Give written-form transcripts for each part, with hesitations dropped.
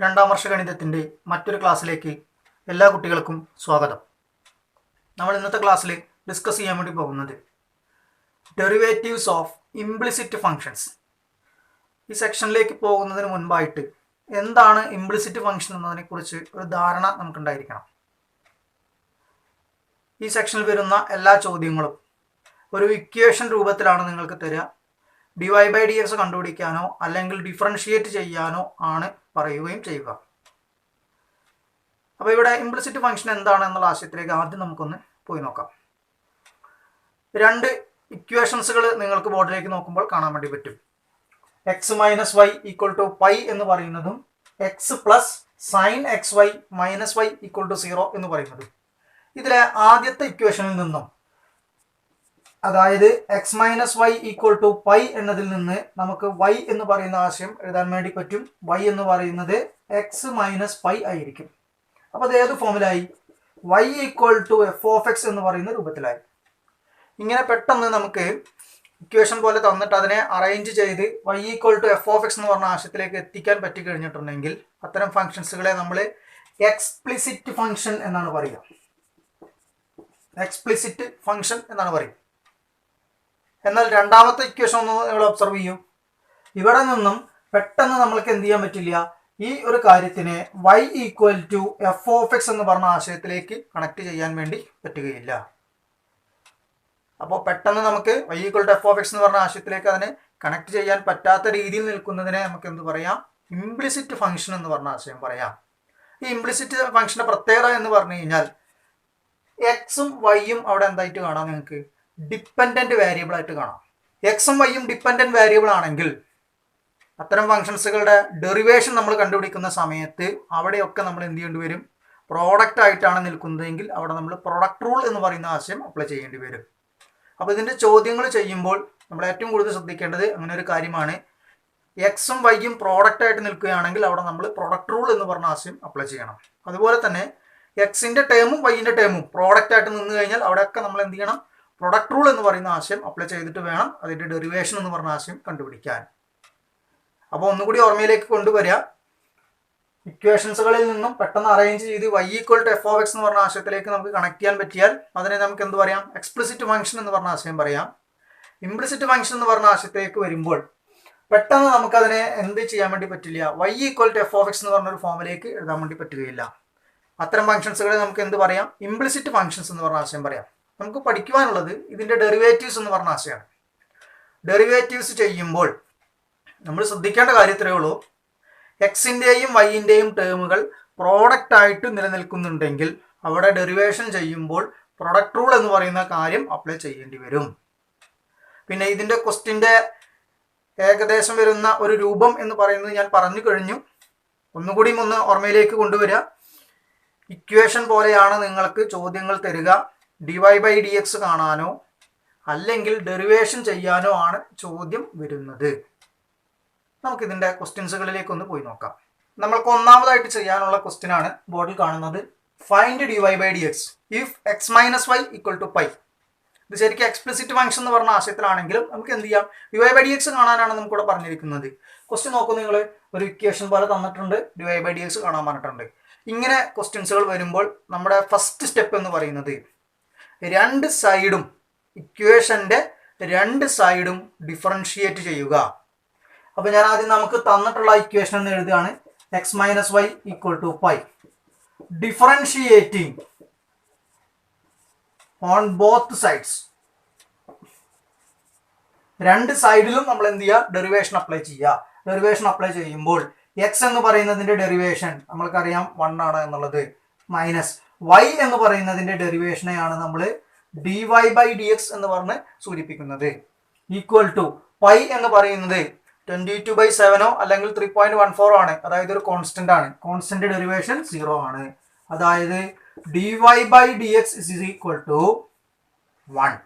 രണ്ടാം വർഷ ഗണിതത്തിൻ്റെ മറ്റൊരു ക്ലാസ്സിലേക്ക് എല്ലാ കുട്ടികൾക്കും സ്വാഗതം. നമ്മൾ ഇന്നത്തെ ക്ലാസ്സിൽ ഡിസ്കസ് ചെയ്യാൻ വേണ്ടി പോകുന്നത് ഡെറിവേറ്റീവ്സ് ഓഫ് ഇംപ്ലിസിറ്റ് ഫങ്ഷൻസ്. ഈ സെക്ഷനിലേക്ക് പോകുന്നതിന് മുൻപായിട്ട് എന്താണ് ഇംപ്ലിസിറ്റ് ഫങ്ഷൻ എന്നതിനെക്കുറിച്ച് ഒരു ധാരണ നമുക്കുണ്ടായിരിക്കണം. ഈ സെക്ഷനിൽ വരുന്ന എല്ലാ ചോദ്യങ്ങളും ഒരു ഇക്വേഷൻ രൂപത്തിലാണ് നിങ്ങൾക്ക് തരിക. dy/dx കണ്ടുപിടിക്കാനോ അല്ലെങ്കിൽ ഡിഫറൻഷിയേറ്റ് ചെയ്യാനോ ആണ് പറയുകയും ചെയ്യുക. അപ്പോൾ ഇവിടെ ഇംപ്ലിസിറ്റ് ഫംഗ്ഷൻ എന്താണ് എന്നുള്ള ആശയത്തിലേക്ക് ആദ്യം നമുക്കൊന്ന് പോയി നോക്കാം. രണ്ട് ഇക്വേഷൻസുകൾ നിങ്ങൾക്ക് ബോർഡിലേക്ക് നോക്കുമ്പോൾ കാണാൻ വേണ്ടി പറ്റും. x - y = π എന്ന് പറയുന്നതും x + sin xy - y = 0 എന്ന് പറയുന്നതും. ഇതിലെ ആദ്യത്തെ ഇക്വേഷനിൽ നിന്നും, അതായത് x - y = π എന്നതിൽ നിന്ന് നമുക്ക് y എന്ന് പറയുന്ന ആശയം എഴുതാൻ വേണ്ടി പറ്റും. y എന്ന് പറയുന്നത് x - π ആയിരിക്കും. അപ്പോൾ അത് ഏത് ഫോമിലായി? y = f(x) എന്ന് പറയുന്ന രൂപത്തിലായി. ഇങ്ങനെ പെട്ടെന്ന് നമുക്ക് ഇക്വേഷൻ പോലെ തന്നിട്ട് അതിനെ അറേഞ്ച് ചെയ്ത് y = f(x) എന്ന് പറഞ്ഞ ആശയത്തിലേക്ക് എത്തിക്കാൻ പറ്റി കഴിഞ്ഞിട്ടുണ്ടെങ്കിൽ അത്തരം ഫംഗ്ഷൻസുകളെ നമ്മൾ എക്സ്പ്ലിസിറ്റ് ഫംഗ്ഷൻ എന്നാണ് പറയുക. എക്സ്പ്ലിസിറ്റ് ഫംഗ്ഷൻ എന്നാണ് പറയുക. എന്നാൽ രണ്ടാമത്തെ ഇക്വേഷൻ ഒന്ന് നിങ്ങൾ ഒബ്സർവ് ചെയ്യൂ. ഇവിടെ നിന്നും പെട്ടെന്ന് നമ്മൾക്ക് എന്ത് ചെയ്യാൻ പറ്റില്ല, ഈ ഒരു കാര്യത്തിനെ y = f(x) എന്ന് പറഞ്ഞ ആശയത്തിലേക്ക് കണക്ട് ചെയ്യാൻ വേണ്ടി പറ്റുകയില്ല. അപ്പോൾ പെട്ടെന്ന് നമുക്ക് y = f(x) എന്ന് പറഞ്ഞ ആശയത്തിലേക്ക് അതിനെ കണക്ട് ചെയ്യാൻ പറ്റാത്ത രീതിയിൽ നിൽക്കുന്നതിനെ നമുക്ക് എന്ത് പറയാം? ഇംപ്ലിസിറ്റ് ഫംഗ്ഷൻ എന്ന് പറഞ്ഞ ആശയം പറയാം. ഈ ഇംപ്ലിസിറ്റ് ഫംഗ്ഷന്റെ പ്രത്യേകത എന്ന് പറഞ്ഞു കഴിഞ്ഞാൽ എക്സും വൈയും അവിടെ എന്തായിട്ട് കാണാം? നിങ്ങൾക്ക് ഡിപ്പെൻഡന്റ് വേരിയബിൾ ആയിട്ട് കാണാം. എക്സും വൈയും ഡിപ്പെൻഡന്റ് വേരിയബിൾ ആണെങ്കിൽ അത്തരം ഫംഗ്ഷൻസുകളുടെ ഡെറിവേഷൻ നമ്മൾ കണ്ടുപിടിക്കുന്ന സമയത്ത് അവിടെയൊക്കെ നമ്മൾ എന്ത് ചെയ്യേണ്ടി വരും? പ്രോഡക്റ്റ് ആയിട്ടാണ് നിൽക്കുന്നതെങ്കിൽ അവിടെ നമ്മൾ പ്രൊഡക്റ്റ് റൂൾ എന്ന് പറയുന്ന ആശയം അപ്ലൈ ചെയ്യേണ്ടി വരും. അപ്പോൾ ഇതിൻ്റെ ചോദ്യങ്ങൾ ചെയ്യുമ്പോൾ നമ്മൾ ഏറ്റവും കൂടുതൽ ശ്രദ്ധിക്കേണ്ടത് അങ്ങനെ ഒരു കാര്യമാണ്. എക്സും വൈയും പ്രോഡക്റ്റ് ആയിട്ട് നിൽക്കുകയാണെങ്കിൽ അവിടെ നമ്മൾ പ്രൊഡക്റ്റ് റൂൾ എന്ന് പറഞ്ഞ ആശയം അപ്ലൈ ചെയ്യണം. അതുപോലെ തന്നെ എക്സിൻ്റെ ടേമും വൈൻ്റെ ടേമും പ്രോഡക്റ്റ് ആയിട്ട് നിന്ന് കഴിഞ്ഞാൽ അവിടെയൊക്കെ നമ്മൾ എന്ത് ചെയ്യണം? പ്രൊഡക്റ്റ് റൂൾ എന്ന് പറയുന്ന ആശയം അപ്ലൈ ചെയ്തിട്ട് വേണം അതിൻ്റെ ഡെറിവേഷൻ എന്ന് പറഞ്ഞ ആശയം കണ്ടുപിടിക്കാൻ. അപ്പോൾ ഒന്നുകൂടി ഓർമ്മയിലേക്ക് കൊണ്ടുവരിക. ഇക്വേഷൻസുകളിൽ നിന്നും പെട്ടെന്ന് അറേഞ്ച് ചെയ്ത് y = f(x) എന്ന് പറഞ്ഞ ആശയത്തിലേക്ക് നമുക്ക് കണക്ട് ചെയ്യാൻ പറ്റിയാൽ അതിനെ നമുക്ക് എന്ത് പറയാം? എക്സ്പ്ലിസിറ്റ് ഫംഗ്ഷൻ എന്ന് പറഞ്ഞ ആശയം പറയാം. ഇംപ്ലിസിറ്റ് ഫംഗ്ഷൻ എന്ന് പറഞ്ഞ ആശയത്തിലേക്ക് വരുമ്പോൾ പെട്ടെന്ന് നമുക്കതിനെ എന്ത് ചെയ്യാൻ വേണ്ടി പറ്റില്ല? y = f(x) എന്ന് പറഞ്ഞൊരു ഫോമിലേക്ക് എഴുതാൻ വേണ്ടി പറ്റുകയില്ല. അത്തരം ഫംഗ്ഷൻസുകളെ നമുക്ക് എന്ത് പറയാം? ഇംപ്ലിസിറ്റ് ഫംഗ്ഷൻസ് എന്ന് പറഞ്ഞ ആശയം പറയാം. നമുക്ക് പഠിക്കുവാനുള്ളത് ഇതിൻ്റെ ഡെറിവേറ്റീവ്സ് എന്ന് പറഞ്ഞ ആശയമാണ്. ഡെറിവേറ്റീവ്സ് ചെയ്യുമ്പോൾ നമ്മൾ ശ്രദ്ധിക്കേണ്ട കാര്യത്തിലേ ഉള്ളൂ, എക്സിൻ്റെയും വൈൻ്റെയും ടേമുകൾ പ്രോഡക്റ്റ് ആയിട്ട് നിലനിൽക്കുന്നുണ്ടെങ്കിൽ അവിടെ ഡെറിവേഷൻ ചെയ്യുമ്പോൾ പ്രൊഡക്റ്റ് റൂൾ എന്ന് പറയുന്ന കാര്യം അപ്ലൈ ചെയ്യേണ്ടി വരും. പിന്നെ ഇതിൻ്റെ ക്വസ്റ്റിൻ്റെ ഏകദേശം വരുന്ന ഒരു രൂപം എന്ന് പറയുന്നത് ഞാൻ പറഞ്ഞു കഴിഞ്ഞു. ഒന്നുകൂടി ഒന്ന് ഓർമ്മയിലേക്ക് കൊണ്ടുവരിക. ഇക്വേഷൻ പോലെയാണ് നിങ്ങൾക്ക് ചോദ്യങ്ങൾ തരിക. dy/dx കാണാനോ അല്ലെങ്കിൽ ഡെറിവേഷൻ ചെയ്യാനോ ആണ് ചോദ്യം വരുന്നത്. നമുക്കിതിൻ്റെ ക്വസ്റ്റ്യൻസുകളിലേക്ക് ഒന്ന് പോയി നോക്കാം. നമ്മൾക്ക് ഒന്നാമതായിട്ട് ചെയ്യാനുള്ള ക്വസ്റ്റ്യൻ ആണ് ബോർഡിൽ കാണുന്നത്. Find dy/dx if x - y = π. ഇത് ശരിക്കും എക്സ്പ്ലിസിറ്റ് ഫംഗ്ഷൻ എന്ന് പറഞ്ഞ ആശയത്തിലാണെങ്കിലും നമുക്ക് എന്ത് ചെയ്യാം? dy/dx കാണാനാണ് നമുക്കിവിടെ പറഞ്ഞിരിക്കുന്നത്. ക്വസ്റ്റ്യൻ നോക്കൂ, നിങ്ങൾ ഒരു ഇക്വേഷൻ പോലെ തന്നിട്ടുണ്ട്, dy/dx കാണാൻ പറഞ്ഞിട്ടുണ്ട്. ഇങ്ങനെ ക്വസ്റ്റ്യൻസുകൾ വരുമ്പോൾ നമ്മുടെ ഫസ്റ്റ് സ്റ്റെപ്പ് എന്ന് പറയുന്നത് രണ്ട് സൈഡും, ഇക്വേഷൻ്റെ രണ്ട് സൈഡും ഡിഫറൻഷിയേറ്റ് ചെയ്യുക. അപ്പോൾ ഞാൻ ആദ്യം നമുക്ക് തന്നിട്ടുള്ള ഇക്വേഷൻ എന്ന് എഴുതുകയാണ്. x - y = π. Differentiating on both sides. രണ്ട് സൈഡിലും നമ്മൾ എന്ത് ചെയ്യുക? ഡെറിവേഷൻ അപ്ലൈ ചെയ്യുക. ഡെറിവേഷൻ അപ്ലൈ ചെയ്യുമ്പോൾ x എന്ന് പറയുന്നതിൻ്റെ ഡെറിവേഷൻ നമ്മൾക്കറിയാം 1 ആണ് എന്നുള്ളത്, മൈനസ് y എന്ന് പറയുന്നതിൻ്റെ ഡെറിവേഷനെയാണ് നമ്മൾ dy/dx എന്ന് പറഞ്ഞ് സൂചിപ്പിക്കുന്നത്. ഈക്വൽ ടു π എന്ന് പറയുന്നത് 22/7 അല്ലെങ്കിൽ 3.14 ആണ്. അതായത് ഒരു കോൺസ്റ്റന്റ് ആണ്. കോൺസ്റ്റന്റ് ഡെറിവേഷൻ 0 ആണ്. അതായത് dy/dx = 1.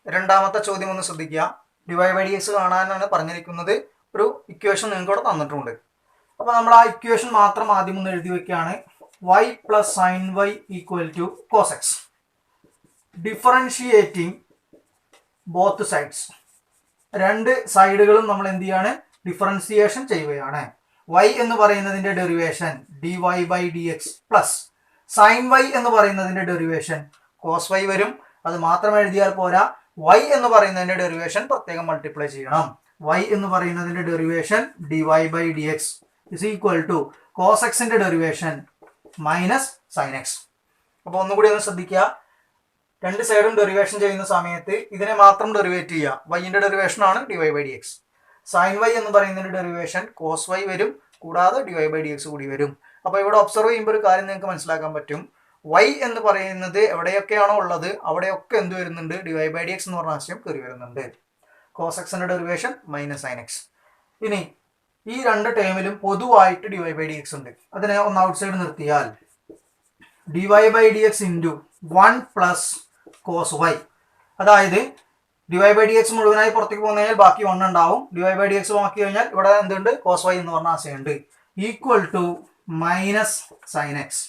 രണ്ടാമത്തെ ചോദ്യം ഒന്ന് ശ്രദ്ധിക്കുക. dy/dx കാണാനാണ് പറഞ്ഞിരിക്കുന്നത്. ഒരു ഇക്വേഷൻ നിങ്ങൾക്ക് ഇവിടെ തന്നിട്ടുണ്ട്. അപ്പോൾ നമ്മൾ ആ ഇക്വേഷൻ മാത്രം ആദ്യം ഒന്ന് എഴുതി വെക്കുകയാണ്. y + sin y = cos x. Differentiating both sides. രണ്ട് സൈഡുകളും നമ്മൾ എന്ത് ചെയ്യാണ്? ഡിഫറൻസിയേഷൻ ചെയ്യുകയാണ്. y എന്ന് പറയുന്നതിന്റെ derivation dy/dx plus sine y എന്ന് പറയുന്നതിന്റെ ഡെറിവേഷൻ കോസ് y വരും. അത് മാത്രം എഴുതിയാൽ പോരാ, y എന്ന് പറയുന്നതിന്റെ ഡെറിവേഷൻ പ്രത്യേകം മൾട്ടിപ്ലൈ ചെയ്യണം. y എന്ന് പറയുന്നതിന്റെ derivation dy/dx is equal to cos എക്സിന്റെ ഡെറിവേഷൻ മൈനസ് സൈൻ എക്സ്. അപ്പോൾ ഒന്നുകൂടി ഒന്ന് ശ്രദ്ധിക്കുക, രണ്ട് സൈഡും ഡെറിവേഷൻ ചെയ്യുന്ന സമയത്ത് ഇതിനെ മാത്രം ഡെറിവേറ്റ് ചെയ്യുക. വൈൻ്റെ ഡെറിവേഷൻ ആണ് dy/dx. സൈൻ y എന്ന് പറയുന്നതിന്റെ ഡെറിവേഷൻ കോസ് y വരും, കൂടാതെ dy/dx കൂടി വരും. അപ്പോൾ ഇവിടെ ഒബ്സർവ് ചെയ്യുമ്പോൾ ഒരു കാര്യം നിങ്ങൾക്ക് മനസ്സിലാക്കാൻ പറ്റും, y എന്ന് പറയുന്നത് എവിടെയൊക്കെയാണോ ഉള്ളത് അവിടെയൊക്കെ എന്ത് വരുന്നുണ്ട്, dy/dx എന്ന് പറഞ്ഞ ആശയം കയറി വരുന്നുണ്ട്. കോസ് എക്സിന്റെ ഡെറിവേഷൻ മൈനസ് സൈൻ എക്സ്. ഇനി ഈ രണ്ട് ടേമിലും പൊതുവായിട്ട് dy/dx ഉണ്ട്. അതിനെ ഒന്ന് ഔട്ട് സൈഡ് നിർത്തിയാൽ dy/dx into 1 plus cos y, അതായത് dy/dx മുഴുവനായി പുറത്തേക്ക് പോകുന്ന കഴിഞ്ഞാൽ ബാക്കി 1 ഉണ്ടാവും. dy/dx നോക്കി കഴിഞ്ഞാൽ ഇവിടെ എന്തുണ്ട്, കോസ് y എന്ന് പറഞ്ഞ ആശയമുണ്ട്. Equal to minus sine x.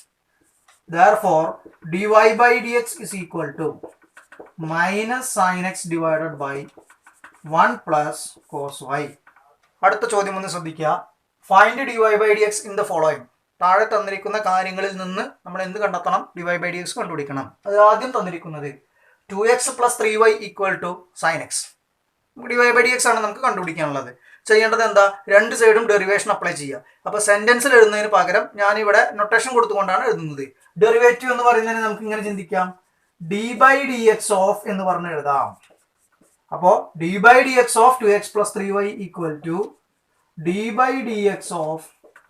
Therefore, dy/dx is equal to minus sin x divided by 1 plus cos y. അടുത്ത ചോദ്യം ഒന്ന് ശ്രദ്ധിക്കുക. Find dy/dx in the following. താഴെ തന്നിരിക്കുന്ന കാര്യങ്ങളിൽ നിന്ന് നമ്മൾ എന്ത് കണ്ടെത്തണം, dy/dx കണ്ടുപിടിക്കണം. അത് ആദ്യം തന്നിരിക്കുന്നത് 2x plus 3y equal to sin x. dy/dx ആണ് നമുക്ക് കണ്ടുപിടിക്കാനുള്ളത്. ചെയ്യേണ്ടത് എന്താ, രണ്ട് സൈഡും ഡെറിവേഷൻ അപ്ലൈ ചെയ്യുക. അപ്പോൾ സെന്റൻസിൽ എഴുതുന്നതിന് പകരം ഞാനിവിടെ നൊട്ടേഷൻ കൊടുത്തുകൊണ്ടാണ് എഴുതുന്നത്. ഡെറിവേറ്റീവ് എന്ന് പറയുന്നതിന് നമുക്ക് ഇങ്ങനെ ചിന്തിക്കാം, d/dx ഓഫ് എന്ന് പറഞ്ഞ് എഴുതാം. അപ്പോൾ d/dx of 2x plus 3y equal to d/dx of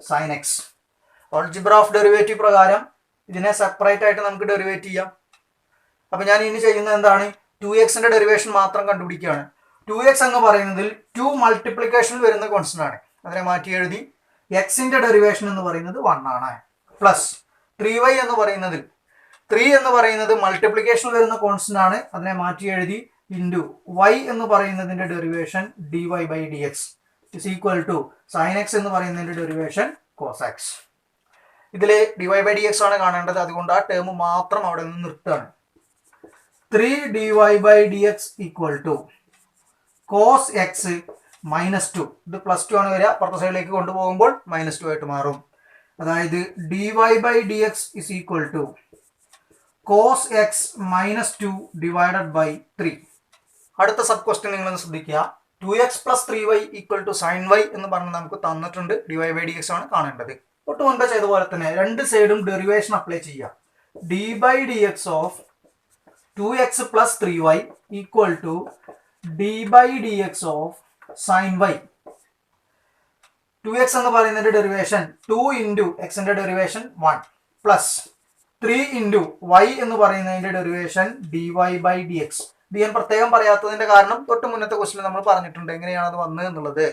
sin x. Algebra of derivative പ്രകാരം ഇതിനെ സെപ്പറേറ്റ് ആയിട്ട് നമുക്ക് ഡെറിവേറ്റ് ചെയ്യാം. അപ്പോൾ ഞാൻ ഇനി ചെയ്യുന്നത് എന്താണ്, 2xന്റെ ഡെറിവേഷൻ മാത്രം കണ്ടുപിടിക്കുകയാണ്. 2x എന്ന് പറയുന്നതിൽ 2 മൾട്ടിപ്ലിക്കേഷനിൽ വരുന്ന കോൺസ്റ്റന്റ് ആണ്. അതിനെ മാറ്റി എഴുതി എക്സിന്റെ ഡെറിവേഷൻ എന്ന് പറയുന്നത് 1 ആണ്. പ്ലസ് 3y എന്ന് പറയുന്നതിൽ 3 എന്ന് പറയുന്നത് മൾട്ടിപ്ലിക്കേഷനിൽ വരുന്ന കോൺസ്റ്റന്റ് ആണ്. അതിനെ മാറ്റി എഴുതി ഇൻറ്റു y എന്ന് പറയുന്നതിന്റെ derivation dy/dx is equal to sine x എന്ന് പറയുന്നതിന്റെ ഡെറിവേഷൻ കോസ് എക്സ്. ഇതിൽ dy/dx ആണ് കാണേണ്ടത്, അതുകൊണ്ട് ആ ടേം മാത്രം അവിടെ നിന്ന് നിർത്തുകയാണ്. 3 dy/dx equal to cos x minus 2. ഇത് പ്ലസ് 2 ആണ് വരിക, അപ്പുറത്തെ സൈഡിലേക്ക് കൊണ്ടുപോകുമ്പോൾ മൈനസ് 2 ആയിട്ട് മാറും. അതായത് dy/dx is equal to cos x minus 2 divided by 3. അടുത്ത സബ് ക്വസ്റ്റ്യൻ നിങ്ങളൊന്ന് ശ്രദ്ധിക്കുക. 2x plus 3y equal to sin y എന്ന് പറഞ്ഞ് നമുക്ക് തന്നിട്ടുണ്ട്. dy/dx ആണ് കാണേണ്ടത്. തൊട്ട് മുൻപ് ചെയ്ത പോലെ തന്നെ രണ്ട് സൈഡും ഡെറിവേഷൻ അപ്ലൈ ചെയ്യുക. d/dx of 2x plus 3y equal to d/dx of sin y. 2x എന്ന് പറയുന്നതിന്റെ ഡെറിവേഷൻ 2 ഇൻറ്റു എക്സിന്റെ ഡെറിവേഷൻ 1 പ്ലസ് 3 ഇൻറ്റു y എന്ന് പറയുന്നതിന്റെ ഡെറിവേഷൻ dy/dx. ഇത് ഞാൻ പ്രത്യേകം പറയാത്തതിന്റെ കാരണം തൊട്ട് മുന്നത്തെ ക്വസ്റ്റിൽ നമ്മൾ പറഞ്ഞിട്ടുണ്ട് എങ്ങനെയാണ് അത് വന്നത് എന്നുള്ളത്.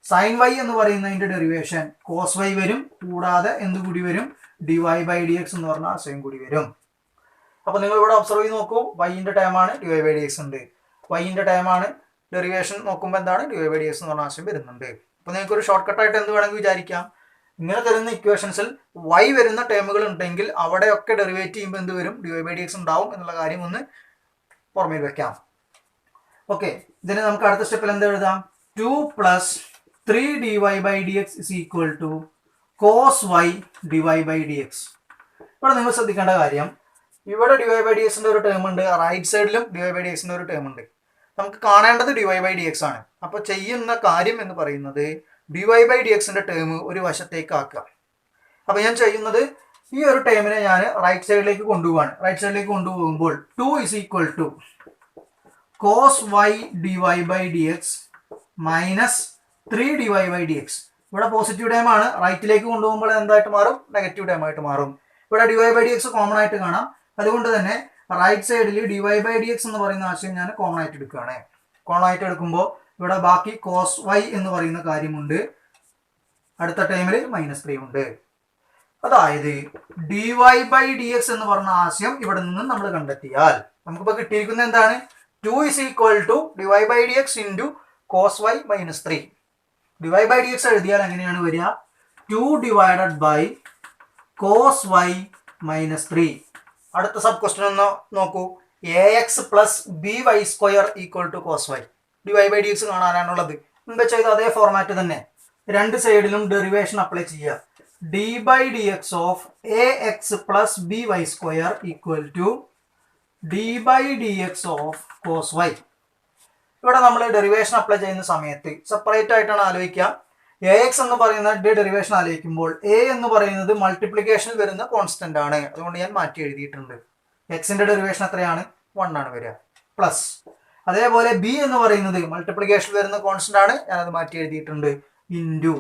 സൈൻ y എന്ന് പറയുന്നതിന്റെ ഡെറിവേഷൻ കോസ് y വരും, കൂടാതെ എന്ത് കൂടി വരും, dy/dx എന്ന് പറഞ്ഞ ആശയം കൂടി വരും. അപ്പോൾ നിങ്ങൾ ഇവിടെ ഒബ്സർവ് ചെയ്ത് നോക്കൂ, വൈൻ്റെ ടൈമാണ് dy/dx ഉണ്ട്, വൈൻ്റെ ടൈമാണ് ഡെറിവേഷൻ നോക്കുമ്പോൾ എന്താണ് dy/dx എന്ന് പറഞ്ഞ ആശയം വരുന്നുണ്ട്. അപ്പോൾ നിങ്ങൾക്ക് ഒരു ഷോർട്ട് കട്ടായിട്ട് എന്ത് വേണമെങ്കിൽ വിചാരിക്കാം, ഇങ്ങനെ തരുന്ന ഇക്വേഷൻസിൽ y വരുന്ന ടേമുകൾ ഉണ്ടെങ്കിൽ അവിടെയൊക്കെ ഡെറിവേറ്റ് ചെയ്യുമ്പോൾ എന്ത് വരും, dy/dx ഉണ്ടാവും എന്നുള്ള കാര്യം ഒന്ന് ഓർമ്മയിൽ വെക്കാം. ഓക്കെ, ഇതിന് നമുക്ക് അടുത്ത സ്റ്റെപ്പിൽ എന്ത് എഴുതാം, 2 plus 3 dy/dx is equal to cos y dy/dx. ഇവിടെ നിങ്ങൾ ശ്രദ്ധിക്കേണ്ട കാര്യം, ഇവിടെ dy/dxന്റെ ഒരു ടേം ഉണ്ട്, റൈറ്റ് സൈഡിലും dy/dxന്റെ ഒരു ടേം ഉണ്ട്. നമുക്ക് കാണേണ്ടത് dy/dx ആണ്. അപ്പോൾ ചെയ്യുന്ന കാര്യം എന്ന് പറയുന്നത് dy/dxന്റെ ടേം ഒരു വശത്തേക്ക് ആക്കുക. അപ്പോൾ ഞാൻ ചെയ്യുന്നത് ഈ ഒരു ടേമിനെ ഞാൻ റൈറ്റ് സൈഡിലേക്ക് കൊണ്ടുപോവാണ്. റൈറ്റ് സൈഡിലേക്ക് കൊണ്ടുപോകുമ്പോൾ 2 is equal to cos y dy/dx minus 3 dy/dx. ഇവിടെ പോസിറ്റീവ് ടേം ആണ്, റൈറ്റിലേക്ക് കൊണ്ടുപോകുമ്പോൾ എന്തായിട്ട് മാറും, നെഗറ്റീവ് ടേം ആയിട്ട് മാറും. ഇവിടെ dy/dx കോമൺ ആയിട്ട് കാണാം, അതുകൊണ്ട് തന്നെ റൈറ്റ് സൈഡിൽ dy/dx എന്ന് പറയുന്ന ആശയം ഞാൻ കോമൺ ആയിട്ട് എടുക്കുകയാണ്. കോമൺ ആയിട്ട് എടുക്കുമ്പോൾ ഇവിടെ ബാക്കി കോസ് y എന്ന് പറയുന്ന കാര്യമുണ്ട്, അടുത്ത ടൈമിൽ -3 ഉണ്ട്. അതായത് dy/dx എന്ന് പറഞ്ഞ ആശയം ഇവിടെ നിന്ന് നമ്മൾ കണ്ടെത്തിയാൽ നമുക്കിപ്പോൾ കിട്ടിയിരിക്കുന്നത് എന്താണ്, 2 is equal to dy/dx into cos y -3. dy/dx എഴുതിയാൽ എങ്ങനെയാണ് വരിക, 2 ഡിവൈഡഡ് ബൈ കോസ് y -3. അടുത്ത സബ് ക്വസ്റ്റ്യൻ ഒന്ന് നോക്കൂ, ax plus by² equal to cos y. dy/dx കാണാനാണുള്ളത്. മുമ്പ് ചെയ്ത അതേ ഫോർമാറ്റ് തന്നെ. രണ്ട് സൈഡിലും ഡെറിവേഷൻ അപ്ലൈ ചെയ്യുക. D by d x of a x plus b y square equal to d by d x of cos y. ഇവിടെ നമ്മൾ ഡെറിവേഷൻ അപ്ലൈ ചെയ്യുന്ന സമയത്ത് സെപ്പറേറ്റ് ആയിട്ടാണ് ആലോചിക്കുക. എ എക്സ് എന്ന് പറയുന്ന ഡെറിവേഷൻ ആലോചിക്കുമ്പോൾ എ എന്ന് പറയുന്നത് മൾട്ടിപ്ലിക്കേഷനിൽ വരുന്ന കോൺസ്റ്റന്റ് ആണ്, അതുകൊണ്ട് ഞാൻ മാറ്റി എഴുതിയിട്ടുണ്ട്. എക്സിന്റെ ഡെറിവേഷൻ എത്രയാണ്? 1 ആണ് വരിക. പ്ലസ് അതേപോലെ ബി എന്ന് പറയുന്നത് മൾട്ടിപ്ലിക്കേഷനിൽ വരുന്ന കോൺസ്റ്റന്റ് ആണ്, ഞാനത് മാറ്റി എഴുതിയിട്ടുണ്ട്. ഇൻറ്റു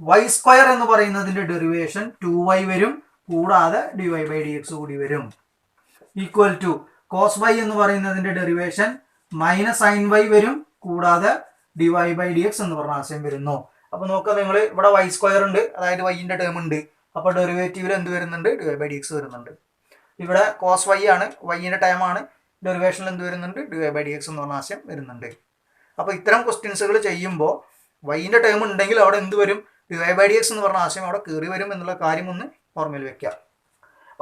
വൈ സ്ക്വയർ എന്ന് പറയുന്നതിന്റെ ഡെറിവേഷൻ 2y വരും, കൂടാതെ d y by d x കൂടി വരും. ഈക്വൽ ടു കോസ് വൈ എന്ന് പറയുന്നതിന്റെ ഡെറിവേഷൻ മൈനസ് സൈൻ വൈ വരും, കൂടാതെ d y by d x എന്ന് പറഞ്ഞ ആശയം വരുന്നു. അപ്പൊ നോക്കുക, നിങ്ങൾ ഇവിടെ വൈ സ്ക്വയർ ഉണ്ട്, അതായത് വൈന്റെ ടേം ഉണ്ട്. അപ്പൊ ഡെറിവേറ്റീവിൽ എന്ത് വരുന്നുണ്ട്? D y by d x വരുന്നുണ്ട്. ഇവിടെ കോസ് വൈ ആണ്, വൈന്റെ ടൈം ആണ്, ഡെറിവേഷനിൽ എന്ത് വരുന്നുണ്ട്? D y by d x എന്ന് പറഞ്ഞ ആശയം വരുന്നുണ്ട്. അപ്പൊ ഇത്തരം ക്വസ്റ്റ്യൻസുകൾ ചെയ്യുമ്പോൾ വൈന്റെ ടേം ഉണ്ടെങ്കിൽ അവിടെ എന്ത് വരും? D y by d x എന്ന് പറഞ്ഞ ആശയം അവിടെ കയറി വരും എന്നുള്ള കാര്യം ഒന്ന് ഓർമ്മയിൽ വെക്കാം.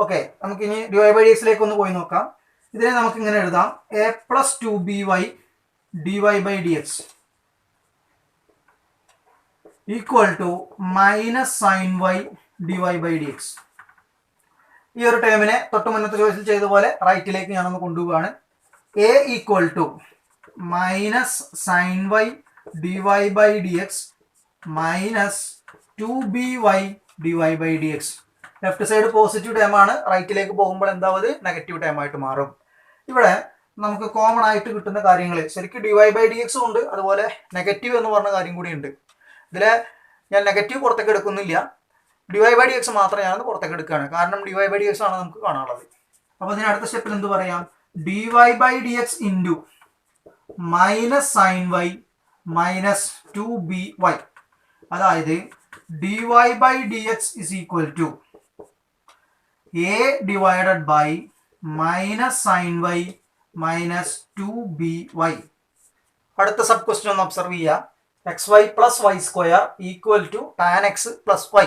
ഓക്കെ, നമുക്കിനി ഡി വൈ ബൈ ഡി എക്സിലേക്ക് ഒന്ന് പോയി നോക്കാം. ഇതിനെ നമുക്ക് ഇങ്ങനെ എഴുതാം: a plus 2by d y by d x equal to minus sine y d y by d x. ഈ ഒരു ടേമിനെ തൊട്ട് മുന്നത്തെ ചോയ്സിൽ ചെയ്ത പോലെ റൈറ്റിലേക്ക് ഞാനൊന്ന് കൊണ്ടുപോവാണ്. A equal to minus sine y d y by d x minus 2by d y by d x. Left side positive term ആണ്, റൈറ്റിലേക്ക് പോകുമ്പോൾ എന്താവത്? നെഗറ്റീവ് ടേം ആയിട്ട് മാറും. ഇവിടെ നമുക്ക് കോമൺ ആയിട്ട് കിട്ടുന്ന കാര്യങ്ങൾ ശരിക്കും ഡി വൈ ബൈ ഡി എക്സും ഉണ്ട്, അതുപോലെ നെഗറ്റീവ് എന്ന് പറഞ്ഞ കാര്യം കൂടി ഉണ്ട്. ഇതിൽ ഞാൻ നെഗറ്റീവ് പുറത്തേക്ക് എടുക്കുന്നില്ല, d y by d x മാത്രം ഞാനത് പുറത്തേക്ക് എടുക്കുകയാണ്, കാരണം d y by d x ആണ് നമുക്ക് കാണാനുള്ളത്. അപ്പോൾ ഇതിന് അടുത്ത സ്റ്റെപ്പിൽ എന്ത് പറയാം? D y by d x into minus sine y minus 2by, അതായത് d y by d x is equal to a divided by minus sine y minus 2by. അടുത്ത സബ് ക്വസ്റ്റ്യൻ ഒന്ന് ഒബ്സർവ് ചെയ്യുക. X y plus y square equal to tan x plus y.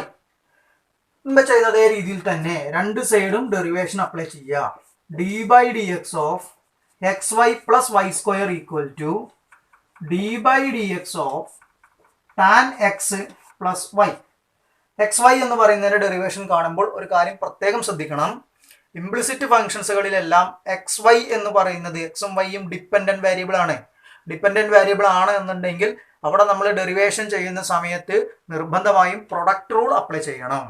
മുമ്പ് ചെയ്ത അതേ രീതിയിൽ തന്നെ രണ്ട് സൈഡും ഡെറിവേഷൻ അപ്ലൈ ചെയ്യുക. D by d x of x y plus y square equal to d by d x of tan x plus y. X y എന്ന് പറയുന്നതിന്റെ ഡെറിവേഷൻ കാണുമ്പോൾ ഒരു കാര്യം പ്രത്യേകം ശ്രദ്ധിക്കണം. ഇംപ്ലിസിറ്റ് ഫംഗ്ഷൻസുകളിലെല്ലാം എക്സ് വൈ എന്ന് പറയുന്നത് എക്സും വൈയും ഡിപ്പെൻഡന്റ് വേരിയബിൾ ആണ്. ഡിപ്പെൻഡന്റ് വേരിയബിൾ ആണ് എന്നുണ്ടെങ്കിൽ അവിടെ നമ്മൾ ഡെറിവേഷൻ ചെയ്യുന്ന സമയത്ത് നിർബന്ധമായും പ്രൊഡക്റ്റ് റൂൾ അപ്ലൈ ചെയ്യണം.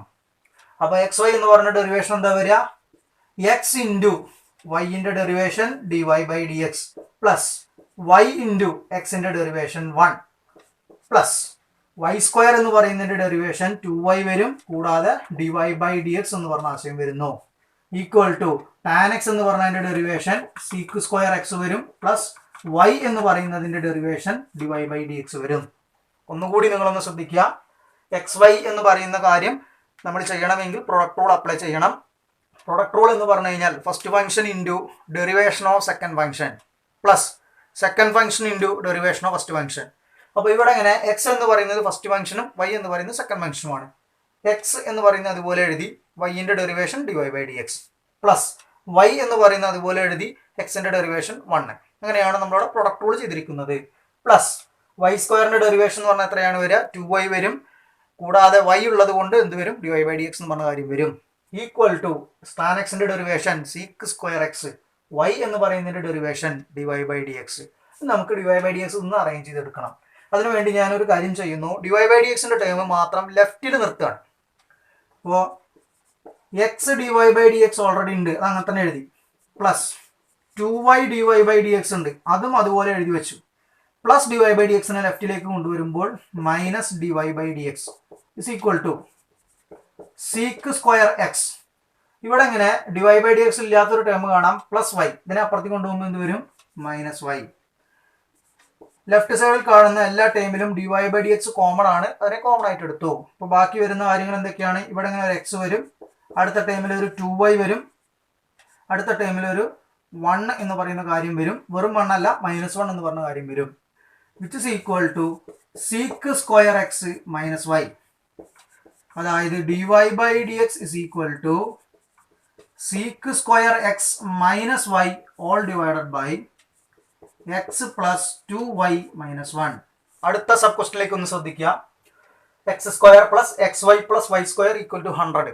അപ്പോൾ എക്സ് വൈ എന്ന് പറഞ്ഞ ഡെറിവേഷൻ എന്താ വരിക? എക്സ് ഇൻറ്റു വൈൻ്റെ derivation d y by d x plus y into എക്സിൻ്റെ ഡെറിവേഷൻ 1 പ്ലസ് വൈ സ്ക്വയർ എന്ന് പറയുന്നതിൻ്റെ ഡെറിവേഷൻ 2y വരും, കൂടാതെ d y by d x എന്ന് പറഞ്ഞ ആശയം വരുന്നു. ഈക്വൽ ടു ടാൻ എക്സ് എന്ന് പറഞ്ഞതിൻ്റെ ഡെറിവേഷൻ സീക്ക് സ്ക്വയർ എക്സ് വരും, പ്ലസ് y എന്ന് പറയുന്നതിൻ്റെ derivation d y by d x വരും. ഒന്നുകൂടി നിങ്ങളൊന്ന് ശ്രദ്ധിക്കുക. എക്സ് വൈ എന്ന് പറയുന്ന കാര്യം നമ്മൾ ചെയ്യണമെങ്കിൽ പ്രൊഡക്റ്റ് റൂൾ അപ്ലൈ ചെയ്യണം. പ്രൊഡക്റ്റ് റൂൾ എന്ന് പറഞ്ഞു കഴിഞ്ഞാൽ first function into derivation of second function plus second function into derivation of first function. അപ്പോൾ ഇവിടെ ഇങ്ങനെ എക്സ് എന്ന് പറയുന്നത് ഫസ്റ്റ് ഫംഗ്ഷനും വൈ എന്ന് പറയുന്നത് സെക്കൻഡ് ഫംഗ്ഷനുമാണ്. എക്സ് എന്ന് പറയുന്നത് അതുപോലെ എഴുതി വൈൻ്റെ derivation d y by d x plus y എന്ന് പറയുന്നത് അതുപോലെ എഴുതി എക്സിൻ്റെ ഡെറിവേഷൻ 1. അങ്ങനെയാണ് നമ്മളിവിടെ പ്രൊഡക്റ്റ് റൂൾ ചെയ്തിരിക്കുന്നത്. പ്ലസ് വൈ സ്ക്വയറിൻ്റെ ഡെറിവേഷൻ എന്ന് പറഞ്ഞാൽ എത്രയാണ് വരിക? 2y വരും, കൂടാതെ y ഉള്ളത് കൊണ്ട് എന്ത് വരും? D y by d x എന്ന് പറഞ്ഞ കാര്യം വരും. ഈക്വൽ ടു ടാൻ എക്സിൻ്റെ derivation sec square x, y എന്ന് പറയുന്നതിൻ്റെ derivation d y by d x. നമുക്ക് d y by d x ഒന്ന് അറേഞ്ച് ചെയ്തെടുക്കണം. അതിനുവേണ്ടി ഞാനൊരു കാര്യം ചെയ്യുന്നു. ഡി വൈ ബൈ ഡി എക്സിൻ്റെ ടേം മാത്രം ലെഫ്റ്റിൽ നിർത്തുകയാണ്. അപ്പോൾ x d y by d x already ഉണ്ട്, അത് അങ്ങനെ തന്നെ എഴുതി. Plus 2y d y by d x ഉണ്ട്, അതും അതുപോലെ എഴുതി വെച്ചു. Plus d y by d എക്സിനെ ലെഫ്റ്റിലേക്ക് കൊണ്ടുവരുമ്പോൾ minus d y by d x is equal to sec square x. ഇവിടെ ഇങ്ങനെ d y by d x ഇല്ലാത്തൊരു ടേം കാണാം, പ്ലസ് വൈ. ഇതിനെ അപ്പുറത്തേക്ക് കൊണ്ടുപോകുമ്പോൾ എന്ത് വരും? Minus Y. ലെഫ്റ്റ് സൈഡിൽ കാണുന്ന എല്ലാ ടൈമിലും d y by d x common ആണ്, അതിനെ കോമൺ ആയിട്ട് എടുത്തു. അപ്പോൾ ബാക്കി വരുന്ന കാര്യങ്ങൾ എന്തൊക്കെയാണ്? ഇവിടെ ഇങ്ങനെ ഒരു എക്സ് വരും, അടുത്ത ടൈമിൽ ഒരു 2y വരും, അടുത്ത ടൈമിൽ ഒരു 1 എന്ന് പറയുന്ന കാര്യം വരും. വെറും 1 അല്ല, -1 എന്ന് പറഞ്ഞ കാര്യം വരും. Which is equal to sec square x minus y. അതായത് d y by d x is equal to sec square x minus y all divided by x plus 2y minus 1. അടുത്ത സബ് ക്വസ്റ്റ്യനിലേക്ക് ഒന്ന് ശ്രദ്ധിക്കുക. X square plus x y plus y square equal to 100.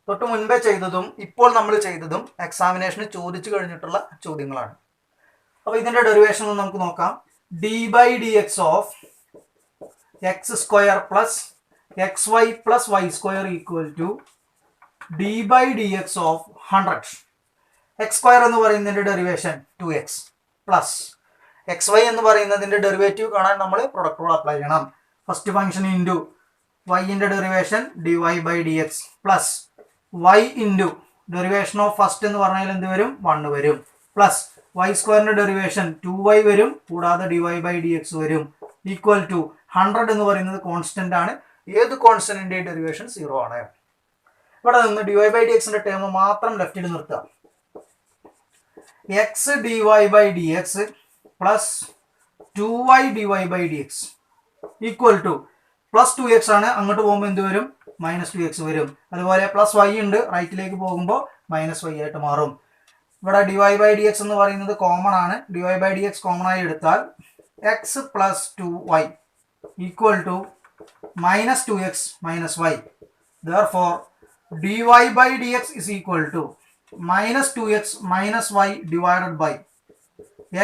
തൊട്ട് മുൻപേ ചെയ്തതും ഇപ്പോൾ നമ്മൾ ചെയ്തതും എക്സാമിനേഷന് ചോദിച്ചു കഴിഞ്ഞിട്ടുള്ള ചോദ്യങ്ങളാണ്. അപ്പോൾ ഇതിന്റെ ഡെറിവേഷൻ നമുക്ക് നോക്കാം. D by d x of x square plus x y plus y square equal to d by d x of 100. X square എന്ന് പറയുന്നതിന്റെ derivation 2x plus x y എന്ന് പറയുന്നതിന്റെ ഡെറിവേറ്റീവ് കാണാൻ നമ്മൾ പ്രൊഡക്റ്റ് റൂൾ അപ്ലൈ ചെയ്യണം. First function into വൈൻ്റെ derivation d y by d x plus y into derivation of first എന്ന് പറഞ്ഞാൽ എന്ത് വരും? 1 വരും. പ്ലസ് വൈ സ്ക്വയറിന്റെ ഡെറിവേഷൻ 2y വരും, കൂടാതെ d y by d x വരും, ഈക്വൽ ടു 100 എന്ന് പറയുന്നത് കോൺസ്റ്റന്റ് ആണ്. ഏത് കോൺസ്റ്റന്റിന്റെ ഡെറിവേഷൻ 0 ആണ്. ഇവിടെ നിന്ന് ഡി വൈ ബൈ ഡി എക്സിന്റെ ടേം മാത്രം ലെഫ്റ്റിൽ നിർത്താം. X d y by d x plus 2y d y by d x equal to plus 2x ആണ്, അങ്ങോട്ട് പോകുമ്പോൾ എന്ത് വരും? മൈനസ് 2x വരും. അതുപോലെ പ്ലസ് വൈ ഉണ്ട്, റൈറ്റിലേക്ക് പോകുമ്പോൾ മൈനസ് വൈ ആയിട്ട് മാറും. ഇവിടെ d y by d x എന്ന് പറയുന്നത് കോമൺ ആണ്. D y by d x common ആയി എടുത്താൽ x plus 2y equal to minus 2x minus y. therefore dy by dx is equal to minus 2x minus y divided by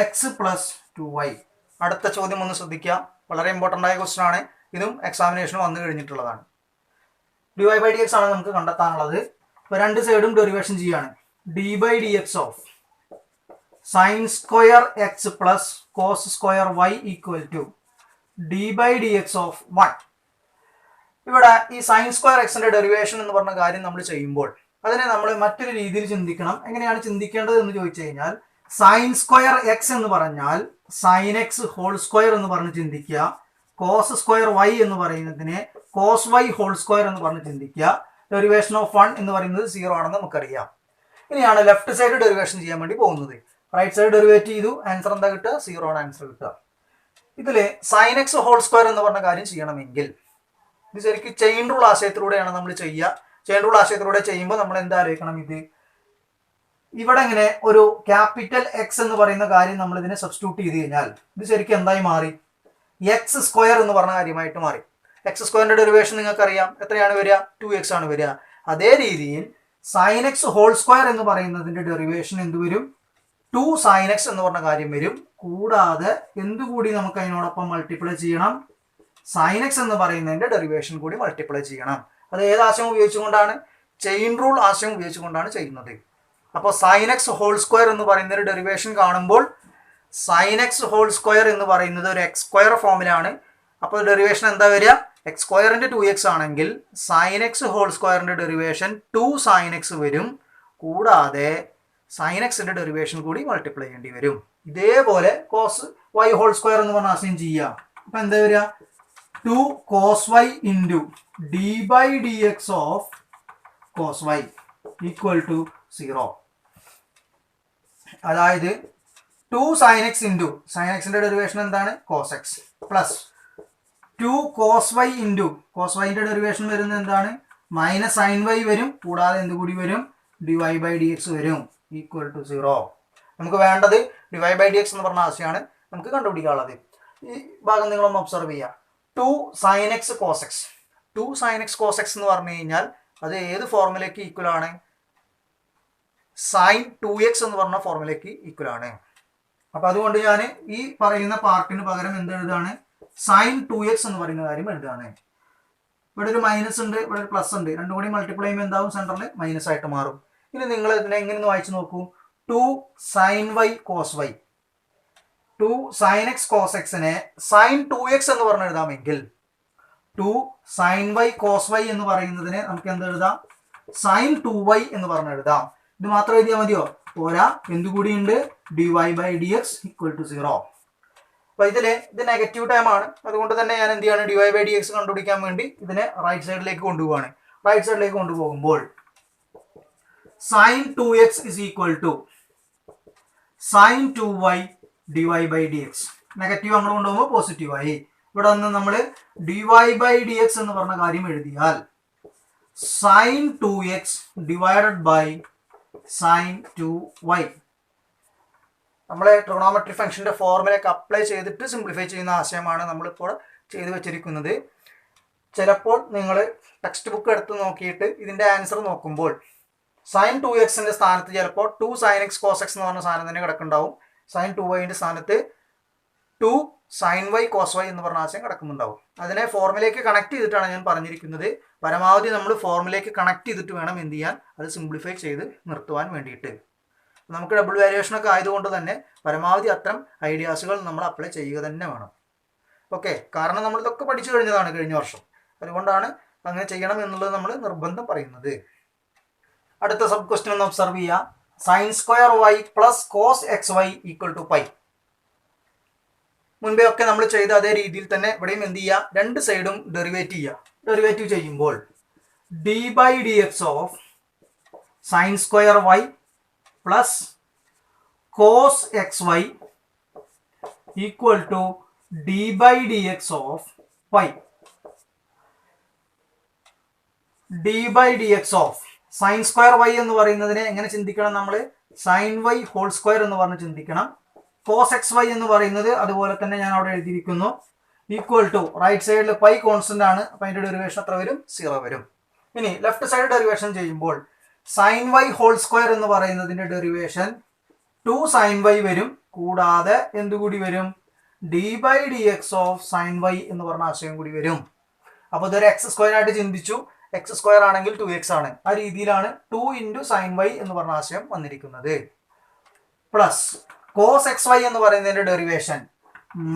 x plus 2y. അടുത്ത ചോദ്യം ഒന്ന് ശ്രദ്ധിക്കുക, വളരെ important ആയ question ആണ്. ഇതും എക്സാമിനേഷൻ വന്നു കഴിഞ്ഞിട്ടുള്ളതാണ്. D y by d x ആണ് നമുക്ക് കണ്ടെത്താനുള്ളത്. ഇപ്പോൾ രണ്ട് സൈഡും ഡെറിവേഷൻ ചെയ്യാണ്. D by d x of sine square x plus cos square y equal to d by d x of 1. ഇവിടെ ഈ സൈൻ സ്ക്വയർ എക്സിന്റെ ഡെറിവേഷൻ എന്ന് പറഞ്ഞ കാര്യം നമ്മൾ ചെയ്യുമ്പോൾ അതിനെ നമ്മൾ മറ്റൊരു രീതിയിൽ ചിന്തിക്കണം. എങ്ങനെയാണ് ചിന്തിക്കേണ്ടത് എന്ന് ചോദിച്ചു കഴിഞ്ഞാൽ, സൈൻ സ്ക്വയർ എക്സ് എന്ന് പറഞ്ഞാൽ സൈൻ എക്സ് ഹോൾ സ്ക്വയർ എന്ന് പറഞ്ഞ് ചിന്തിക്കുക. കോസ് സ്ക്വയർ വൈ എന്ന് പറയുന്നതിനെ കോസ് വൈ ഹോൾ സ്ക്വയർ എന്ന് പറഞ്ഞ് ചിന്തിക്കുക. ഡെറിവേഷൻ ഓഫ് 1 എന്ന് പറയുന്നത് 0 ആണെന്ന് നമുക്കറിയാം. ഇനിയാണ് ലെഫ്റ്റ് സൈഡ് ഡെറിവേഷൻ ചെയ്യാൻ വേണ്ടി പോകുന്നത്. റൈറ്റ് സൈഡ് ഡെറിവേറ്റ് ചെയ്തു, ആൻസർ എന്താ കിട്ടുക? 0 ആണ് ആൻസർ കിട്ടുക. ഇതില് സൈൻ എക്സ് ഹോൾ സ്ക്വയർ എന്ന് പറഞ്ഞ കാര്യം ചെയ്യണമെങ്കിൽ ഇത് ശരിക്കും ചെയിൻ റൂൾ ആശയത്തിലൂടെയാണ് നമ്മൾ ചെയ്യുക. ചെയിൻ റൂൾ ആശയത്തിലൂടെ ചെയ്യുമ്പോൾ നമ്മൾ എന്താ ആലോചിക്കണം? ഇവിടെ ഇങ്ങനെ ഒരു ക്യാപിറ്റൽ എക്സ് എന്ന് പറയുന്ന കാര്യം നമ്മൾ ഇതിനെ സബ്സ്റ്റിറ്റ്യൂട്ട് ചെയ്ത് കഴിഞ്ഞാൽ ഇത് ശരിക്കും എന്തായി മാറി? എക്സ് സ്ക്വയർ എന്ന് പറഞ്ഞ കാര്യമായിട്ട് മാറി. എക്സ് സ്ക്വയറിന്റെ ഡെറിവേഷൻ നിങ്ങൾക്കറിയാം, എത്രയാണ് വരിക? 2x ആണ് വരിക. അതേ രീതിയിൽ സൈൻ എക്സ് ഹോൾ സ്ക്വയർ എന്ന് പറയുന്നതിന്റെ ഡെറിവേഷൻ എന്ത് വരും? 2 സൈൻ എക്സ് എന്ന് പറഞ്ഞ കാര്യം വരും. കൂടാതെ എന്തുകൂടി നമുക്ക് അതിനോടൊപ്പം മൾട്ടിപ്ലൈ ചെയ്യണം? സൈൻ എക്സ് എന്ന് പറയുന്നതിന്റെ ഡെറിവേഷൻ കൂടി മൾട്ടിപ്ലൈ ചെയ്യണം. അത് ഏത് ആശയം ഉപയോഗിച്ചുകൊണ്ടാണ്? ചെയിൻ റൂൾ ആശയം ഉപയോഗിച്ചുകൊണ്ടാണ് ചെയ്യുന്നത്. അപ്പോൾ സൈൻ എക്സ് ഹോൾ സ്ക്വയർ എന്ന് പറയുന്ന ഒരു ഡെറിവേഷൻ കാണുമ്പോൾ സൈൻ എക്സ് ഹോൾ സ്ക്വയർ എന്ന് പറയുന്നത് ഒരു എക്സ് സ്ക്വയർ ഫോമിലാണ്. അപ്പോൾ ഡെറിവേഷൻ എന്താ വരിക? എക്സ് സ്ക്വയറിന്റെ 2x ആണെങ്കിൽ സൈൻ എക്സ് ഹോൾ സ്ക്വയറിന്റെ ഡെറിവേഷൻ 2 സൈൻ എക്സ് വരും. കൂടാതെ സൈൻ എക്സിന്റെ ഡെറിവേഷൻ കൂടി മൾട്ടിപ്ലൈ ചെയ്യേണ്ടി വരും. ഇതേപോലെ കോസ് വൈ ഹോൾ സ്ക്വയർ എന്ന് പറഞ്ഞ ആശയം ചെയ്യാം. അപ്പൊ എന്താ വരിക? 2 cos y into d by dx of cos y equal to 0. അതായത് 2 sin x into sin x ന്റെ ഡെറിവേഷൻ എന്താണ്? cos x plus 2 cos y into cos y ന്റെ ഡെറിവേഷൻ വരുന്നത് എന്താണ്? മൈനസ് sin y വരും. കൂടാതെ എന്ത് കൂടി വരും? dy by dx വരും, ഈക്വൽ ടു 0. നമുക്ക് വേണ്ടത് dy by dx എന്ന് പറഞ്ഞ ആശയമാണ് നമുക്ക് കണ്ടുപിടിക്കാനുള്ളത്. ഈ ഭാഗം നിങ്ങളൊന്ന് ഒബ്സർവ് ചെയ്യുക. 2 sin x cos x 2 sin x cos x എന്ന് പറഞ്ഞു കഴിഞ്ഞാൽ അത് ഏത് ഫോർമുലയ്ക്ക് ഈക്വൽ ആണ്? sin 2x എന്ന് പറഞ്ഞ ഫോർമുലയ്ക്ക് ഈക്വൽ ആണ്. അപ്പൊ അതുകൊണ്ട് ഞാൻ ഈ പറയുന്ന പാർട്ടിന് പകരം എന്ത് എഴുതാണ്? sin 2x എന്ന് പറയുന്ന കാര്യം എഴുതാണ്. ഇവിടെ ഒരു മൈനസ് ഉണ്ട്, ഇവിടെ ഒരു പ്ലസ് ഉണ്ട്. രണ്ടും കൂടി മൾട്ടിപ്ലൈ ചെയ്യുമ്പോൾ എന്താവും? സെന്ററിൽ മൈനസ് ആയിട്ട് മാറും. ഇനി നിങ്ങൾ ഇതിനെ എങ്ങനെ വായിച്ചു നോക്കൂ? 2 sin y cos y 2 sin x cos x നെ sin 2x എന്ന് പറഞ്ഞ് എഴുതാമെങ്കിൽ 2 sin y cos y എന്ന് പറയുന്നതിനെ നമുക്ക് എന്ത് എഴുതാം? sin 2y എന്ന് പറഞ്ഞ് എഴുതാം. ഇത് മാത്രം എഴുതിയാൽ മതിയോ? പോരാ, എന്തുകൂടി ഉണ്ട്? dy by dx equal to 0. അപ്പൊ ഇത് നെഗറ്റീവ് ടൈം ആണ്. അതുകൊണ്ട് തന്നെ ഞാൻ എന്ത് ചെയ്യാണ്? dy by dx കണ്ടുപിടിക്കാൻ വേണ്ടി ഇതിനെ റൈറ്റ് സൈഡിലേക്ക് കൊണ്ടുപോവാണ്. റൈറ്റ് സൈഡിലേക്ക് കൊണ്ടുപോകുമ്പോൾ sin 2x is equal to sin 2y dy by dx. Negative അങ്ങോട്ട് കൊണ്ടുപോകുമ്പോൾ പോസിറ്റീവ് ആയി. ഇവിടെ നിന്ന് നമ്മൾ dy by dx എന്ന് പറഞ്ഞ കാര്യം എഴുതിയാൽ sin 2x divided by sin 2y. നമ്മളെ ട്രിഗണോമെട്രി ഫംഗ്ഷന്റെ ഫോർമുലയൊക്കെ അപ്ലൈ ചെയ്തിട്ട് സിംപ്ലിഫൈ ചെയ്യുന്ന ആശയമാണ് നമ്മളിപ്പോൾ ചെയ്തു വെച്ചിരിക്കുന്നത്. ചിലപ്പോൾ നിങ്ങൾ ടെക്സ്റ്റ് ബുക്ക് എടുത്ത് നോക്കിയിട്ട് ഇതിൻ്റെ ആൻസർ നോക്കുമ്പോൾ സൈൻ 2x സ്ഥാനത്ത് ചിലപ്പോൾ 2 sin x cos x എന്ന് പറഞ്ഞ സാധനം തന്നെ കിടക്കുന്നുണ്ടാവും. സൈൻ 2y സ്ഥാനത്ത് 2 sin y cos y എന്ന് പറഞ്ഞ ആശയം കിടക്കുന്നുണ്ടാവും. അതിനെ ഫോർമുലയ്ക്ക് കണക്ട് ചെയ്തിട്ടാണ് ഞാൻ പറഞ്ഞിരിക്കുന്നത്. പരമാവധി നമ്മൾ ഫോർമുലയ്ക്ക് കണക്ട് ചെയ്തിട്ട് വേണം എന്ത് ചെയ്യാൻ, അത് സിംപ്ലിഫൈ ചെയ്ത് നിർത്തുവാൻ വേണ്ടിയിട്ട്. നമുക്ക് ഡബിൾ വാല്യുവേഷനൊക്കെ ആയതുകൊണ്ട് തന്നെ പരമാവധി അത്തരം ഐഡിയാസുകൾ നമ്മൾ അപ്ലൈ ചെയ്യുക തന്നെ വേണം. ഓക്കെ, കാരണം നമ്മൾ ഇതൊക്കെ പഠിച്ചു കഴിഞ്ഞതാണ് കഴിഞ്ഞ വർഷം. അതുകൊണ്ടാണ് അങ്ങനെ ചെയ്യണം എന്നുള്ളത് നമ്മൾ നിർബന്ധം പറയുന്നത്. അടുത്ത സബ് ക്വസ്റ്റ്യൻ ഒന്ന് ഒബ്സർവ് ചെയ്യാം. Sine square y plus cos x y equal to pi. മുൻപേ ഒക്കെ നമ്മൾ ചെയ്ത അതേ രീതിയിൽ തന്നെ ഇവിടെയും എന്ത് ചെയ്യുക, രണ്ട് സൈഡും ഡെറിവേറ്റ് ചെയ്യുക. ഡെറിവേറ്റീവ് ചെയ്യുമ്പോൾ d by d x of sine square y plus cos x y equal to d by d x of pi. D by d x of sine square y എന്ന് പറയുന്നതിനെ എങ്ങനെ ചിന്തിക്കണം, നമ്മൾ സൈൻ വൈ ഹോൾ സ്ക്വയർ എന്ന് പറഞ്ഞ് ചിന്തിക്കണം. Cos x y എന്ന് പറയുന്നത് അതുപോലെ തന്നെ ഞാൻ അവിടെ എഴുതിയിരിക്കുന്നു, ഈക്വൽ ടു റൈറ്റ് സൈഡിൽ പൈ കോൺസ്റ്റന്റ് ആണ്, അപ്പം അതിൻ്റെ ഡെറിവേഷൻ എത്ര വരും, 0 വരും. ഇനി ലെഫ്റ്റ് സൈഡ് ഡെറിവേഷൻ ചെയ്യുമ്പോൾ സൈൻ വൈ ഹോൾ സ്ക്വയർ എന്ന് പറയുന്നതിൻ്റെ ഡെറിവേഷൻ 2 sin y വരും. കൂടാതെ എന്തുകൂടി വരും, d by d x of sine y എന്ന് പറഞ്ഞ ആശയം കൂടി വരും. അപ്പോൾ ഇതൊരു എക്സ് സ്ക്വയർ ആയിട്ട് ചിന്തിച്ചു. എക്സ് സ്ക്വയർ ആണെങ്കിൽ 2x ആണ്. ആ രീതിയിലാണ് 2 × sin y എന്ന് പറഞ്ഞ ആശയം വന്നിരിക്കുന്നത്. പ്ലസ് കോസ് എക്സ് വൈ എന്ന് പറയുന്നതിന്റെ derivation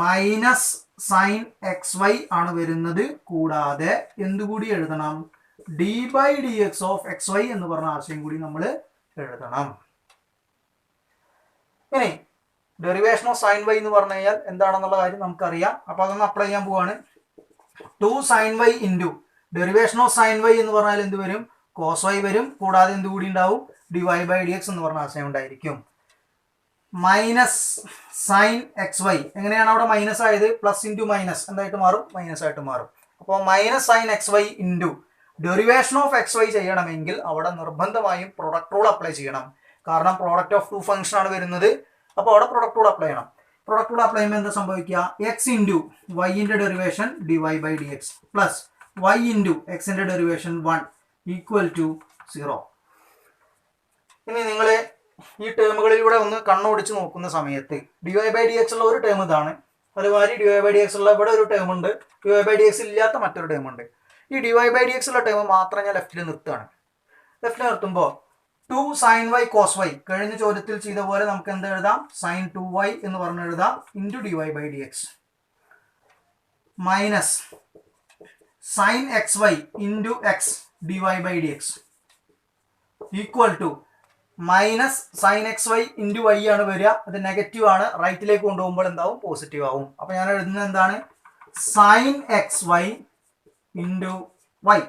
minus sine x y ആണ് വരുന്നത്. കൂടാതെ എന്തുകൂടി എഴുതണം, d by d x of x y എന്ന് പറഞ്ഞ ആശയം കൂടി നമ്മൾ എഴുതണം. ഇനി ഡെറിവേഷൻ ഓഫ് സൈൻ വൈ എന്ന് പറഞ്ഞു കഴിഞ്ഞാൽ എന്താണെന്നുള്ള കാര്യം നമുക്കറിയാം. അപ്പൊ അതൊന്ന് അപ്ലൈ ചെയ്യാൻ പോവാണ്. 2 sin y into derivation of sine y എന്ന് പറഞ്ഞാൽ എന്ത് വരും, കോസ് വൈ വരും. കൂടാതെ എന്ത് കൂടി ഉണ്ടാവും, d y by d x എന്ന് പറഞ്ഞ ആശയം ഉണ്ടായിരിക്കും. മൈനസ് സൈൻ എക്സ് വൈ, എങ്ങനെയാണ് അവിടെ മൈനസ് ആയത്, പ്ലസ് ഇൻറ്റു മൈനസ് എന്തായിട്ട് മാറും, മൈനസ് ആയിട്ട് മാറും. അപ്പോൾ minus sine x y into derivation of x y ചെയ്യണമെങ്കിൽ അവിടെ നിർബന്ധമായും പ്രൊഡക്റ്റ് റൂൾ അപ്ലൈ ചെയ്യണം. കാരണം പ്രോഡക്റ്റ് ഓഫ് 2 ഫംഗ്ഷൻ ആണ് വരുന്നത്. അപ്പോൾ അവിടെ പ്രൊഡക്റ്റ് റൂൾ അപ്ലൈ ചെയ്യണം. പ്രൊഡക്റ്റ് റൂൾ അപ്ലൈ ചെയ്യുമ്പോൾ എന്താ സംഭവിക്കുക, എക്സ് ഇൻറ്റു വൈൻ്റെ derivation d y by d x plus y into എക്സിൻ്റെ ഡെറിവേഷൻ 1 ഈക്വൽ ടു 0. ഇനി നിങ്ങൾ ഈ ടേമുകളിലൂടെ ഒന്ന് കണ്ണോടിച്ച് നോക്കുന്ന സമയത്ത് d y by d x ഉള്ള ഒരു ടേം ഇതാണ്. അതുമാതിരി d y by d x ഉള്ള ഇവിടെ ഒരു ടേം ഉണ്ട്, d y by d x ഇല്ലാത്ത മറ്റൊരു ടേം ഉണ്ട്. ഈ D y by d x ഉള്ള ടേം മാത്രം ഞാൻ ലെഫ്റ്റിൽ നിർത്തുകയാണ്. ലെഫ്റ്റിൽ നിർത്തുമ്പോൾ 2 sin y cos y കഴിഞ്ഞ ചോദ്യത്തിൽ ചെയ്ത പോലെ നമുക്ക് എന്ത് എഴുതാം, സൈൻ 2y എന്ന് പറഞ്ഞ് എഴുതാം into d y by d x minus sine x y into x d y by d x equal to minus sine x y into y ആണ് വരിക. അത് നെഗറ്റീവ് ആണ്, റൈറ്റിലേക്ക് കൊണ്ടുപോകുമ്പോൾ എന്താവും, പോസിറ്റീവ് ആവും. അപ്പോൾ ഞാൻ എഴുതുന്നത് എന്താണ്, sine x y into y.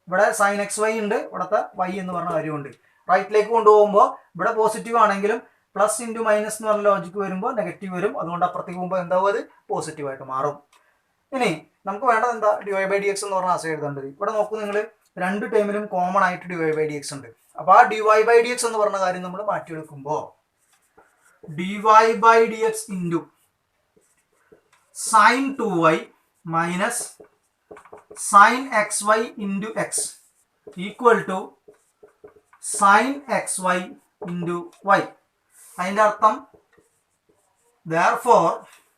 ഇവിടെ സൈൻ എക്സ് വൈ ഉണ്ട്, ഇവിടുത്തെ വൈ എന്ന് പറഞ്ഞ കാര്യമുണ്ട്. റൈറ്റിലേക്ക് കൊണ്ടുപോകുമ്പോൾ ഇവിടെ പോസിറ്റീവ് ആണെങ്കിലും പ്ലസ് ഇൻറ്റു മൈനസ് എന്ന് പറഞ്ഞ ലോജിക്ക് വരുമ്പോൾ നെഗറ്റീവ് വരും. അതുകൊണ്ട് അപ്പുറത്തേക്ക് പോകുമ്പോൾ എന്താവും, അത് പോസിറ്റീവായിട്ട് മാറും. ഇനി നമുക്ക് വേണ്ടത് എന്താ, d y by d x എന്ന് പറഞ്ഞ ആശയം എഴുതേണ്ടത്. ഇവിടെ നോക്കൂ നിങ്ങൾ, രണ്ട് ടൈമിലും കോമൺ ആയിട്ട് d y by d x ഉണ്ട്. അപ്പോൾ ആ d y by d x എന്ന് പറഞ്ഞ കാര്യം നമ്മൾ മാറ്റിയെടുക്കുമ്പോൾ d y by d x into sine 2y minus sine x y into x equal to sine x y into y. അതിൻ്റെ അർത്ഥം therefore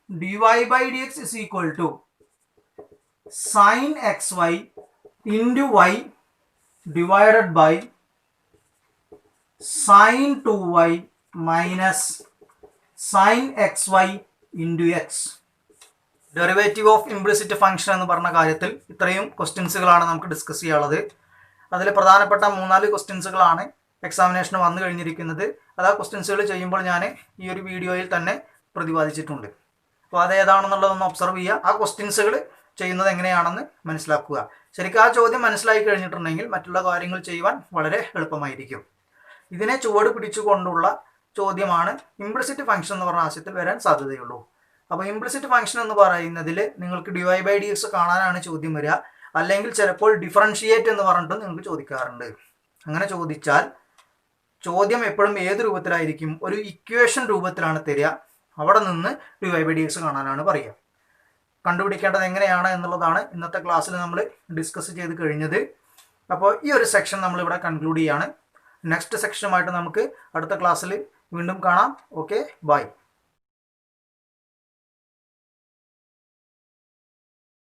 dy by dx is equal to sin xy into y divided by sin 2y minus sin xy into x. Derivative of implicit function എന്ന് പറഞ്ഞ കാര്യത്തിൽ ഇത്രയും ക്വസ്റ്റ്യൻസുകളാണ് നമുക്ക് discuss ചെയ്യാനുള്ളത്. അതിൽ പ്രധാനപ്പെട്ട 3-4 ക്വസ്റ്റ്യൻസുകളാണ് എക്സാമിനേഷന് വന്നു കഴിഞ്ഞിരിക്കുന്നത്. അത് ആ ക്വസ്റ്റ്യൻസുകൾ ചെയ്യുമ്പോൾ ഞാൻ ഈ ഒരു വീഡിയോയിൽ തന്നെ പ്രതിപാദിച്ചിട്ടുണ്ട്. അപ്പോൾ അത് ഏതാണെന്നുള്ളതൊന്ന് ഒബ്സർവ് ചെയ്യുക. ആ ക്വസ്റ്റ്യൻസുകൾ ചെയ്യുന്നത് എങ്ങനെയാണെന്ന് മനസ്സിലാക്കുക. ശരിക്കും ആ ചോദ്യം മനസ്സിലാക്കി കഴിഞ്ഞിട്ടുണ്ടെങ്കിൽ മറ്റുള്ള കാര്യങ്ങൾ ചെയ്യുവാൻ വളരെ എളുപ്പമായിരിക്കും. ഇതിനെ ചുവട് പിടിച്ചുകൊണ്ടുള്ള ചോദ്യമാണ് ഇംപ്ലിസിറ്റ് ഫംഗ്ഷൻ എന്ന് പറഞ്ഞ ആശയത്തിൽ വരാൻ സാധ്യതയുള്ളൂ. അപ്പോൾ ഇംപ്ലിസിറ്റ് ഫംഗ്ഷൻ എന്ന് പറയുന്നതിൽ നിങ്ങൾക്ക് d y by d x കാണാനാണ് ചോദ്യം വരിക. അല്ലെങ്കിൽ ചിലപ്പോൾ ഡിഫറൻഷിയേറ്റ് എന്ന് പറഞ്ഞിട്ട് നിങ്ങൾക്ക് ചോദിക്കാറുണ്ട്. അങ്ങനെ ചോദിച്ചാൽ ചോദ്യം എപ്പോഴും ഏത് രൂപത്തിലായിരിക്കും, ഒരു ഇക്വേഷൻ രൂപത്തിലാണ് തരിക. അവിടെ നിന്ന് d y by d x കാണാനാണ് പറയുക. കണ്ടുപിടിക്കേണ്ടത് എങ്ങനെയാണ് എന്നുള്ളതാണ് ഇന്നത്തെ ക്ലാസ്സിൽ നമ്മൾ ഡിസ്കസ് ചെയ്ത് കഴിഞ്ഞത്. അപ്പോൾ ഈ ഒരു സെക്ഷൻ നമ്മളിവിടെ കൺക്ലൂഡ് ചെയ്യാണ്. നെക്സ്റ്റ് സെക്ഷനുമായിട്ട് നമുക്ക് അടുത്ത ക്ലാസ്സിൽ വീണ്ടും കാണാം. Okay, by.